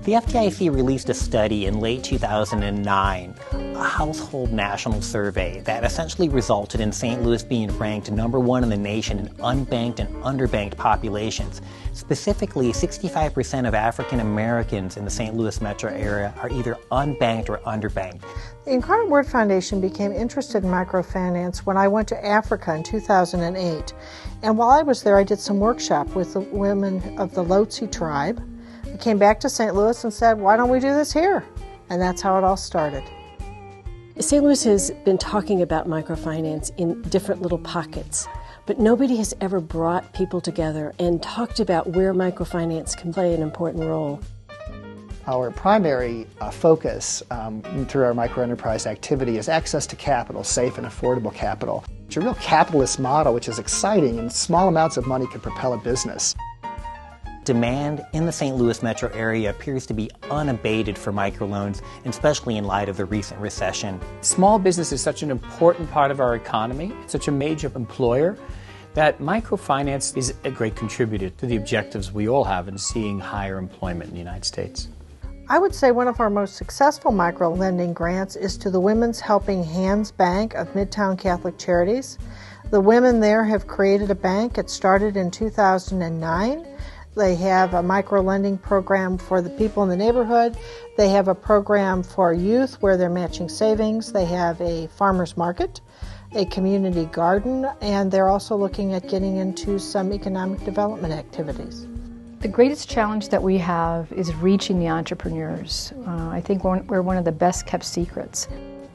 The FDIC released a study in late 2009, a household national survey that essentially resulted in St. Louis being ranked #1 in the nation in unbanked and underbanked populations. Specifically, 65% of African Americans in the St. Louis metro area are either unbanked or underbanked. The Incarnate Word Foundation became interested in microfinance when I went to Africa in 2008. And while I was there, I did some workshop with the women of the stlouis tribe. I came back to St. Louis and said, why don't we do this here? And that's how it all started. St. Louis has been talking about microfinance in different little pockets, but nobody has ever brought people together and talked about where microfinance can play an important role. Our primary focus through our microenterprise activity is access to capital, safe and affordable capital. It's a real capitalist model, which is exciting, and small amounts of money can propel a business. Demand in the St. Louis metro area appears to be unabated for microloans, especially in light of the recent recession. Small business is such an important part of our economy, such a major employer, that microfinance is a great contributor to the objectives we all have in seeing higher employment in the United States. I would say one of our most successful micro-lending grants is to the Women's Helping Hands Bank of Midtown Catholic Charities. The women there have created a bank. It started in 2009. They have a micro-lending program for the people in the neighborhood. They have a program for youth where they're matching savings. They have a farmer's market, a community garden, and they're also looking at getting into some economic development activities. The greatest challenge that we have is reaching the entrepreneurs. I think we're one of the best kept secrets.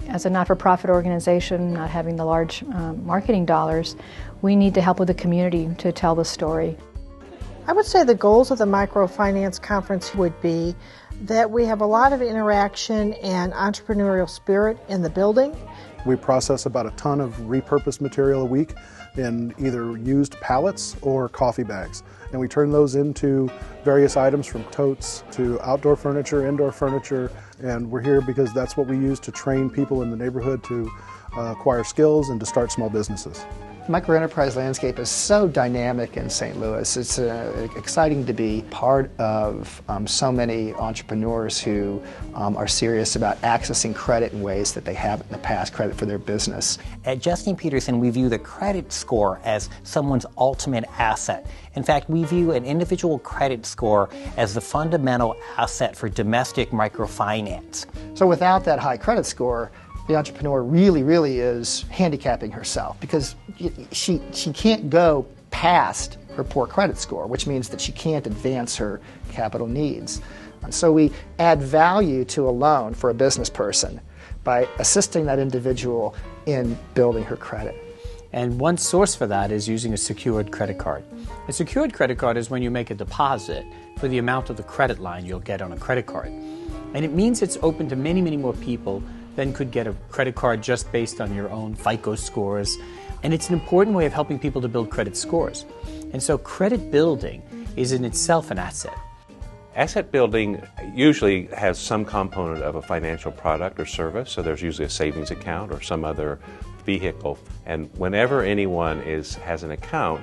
As a not-for-profit organization, not having the large marketing dollars, we need to help with the community to tell the story. I would say the goals of the Microfinance Conference would be that we have a lot of interaction and entrepreneurial spirit in the building. We process about a ton of repurposed material a week in either used pallets or coffee bags. And we turn those into various items from totes to outdoor furniture, indoor furniture, and we're here because that's what we use to train people in the neighborhood to acquire skills and to start small businesses. The microenterprise landscape is so dynamic in St. Louis. It's exciting to be part of so many entrepreneurs who are serious about accessing credit in ways that they haven't in the past, credit for their business. At Justine Peterson, we view the credit score as someone's ultimate asset. In fact, we view an individual credit score as the fundamental asset for domestic microfinance. So without that high credit score, the entrepreneur really is handicapping herself because she can't go past her poor credit score, which means that she can't advance her capital needs. And so we add value to a loan for a business person by assisting that individual in building her credit. And one source for that is using a secured credit card. A secured credit card is when you make a deposit for the amount of the credit line you'll get on a credit card. And it means it's open to many more people than could get a credit card just based on your own FICO scores. And it's an important way of helping people to build credit scores. And so credit building is in itself an asset. Asset building usually has some component of a financial product or service, so there's usually a savings account or some other vehicle. And whenever anyone has an account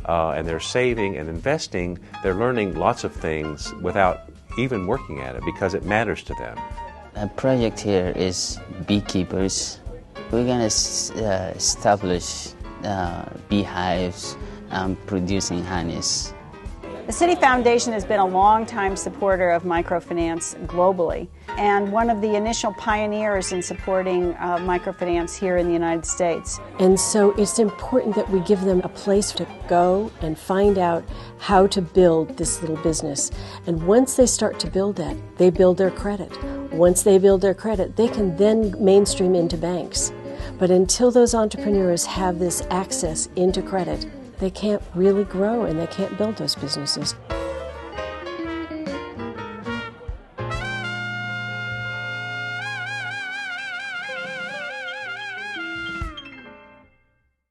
and they're saving and investing, they're learning lots of things without even working at it because it matters to them. The project here is beekeepers. We're going to establish beehives producing honeys. The City Foundation has been a long-time supporter of microfinance globally and one of the initial pioneers in supporting microfinance here in the United States. And so it's important that we give them a place to go and find out how to build this little business. And once they start to build that, they build their credit. Once they build their credit, they can then mainstream into banks. But until those entrepreneurs have this access into credit, they can't really grow and they can't build those businesses.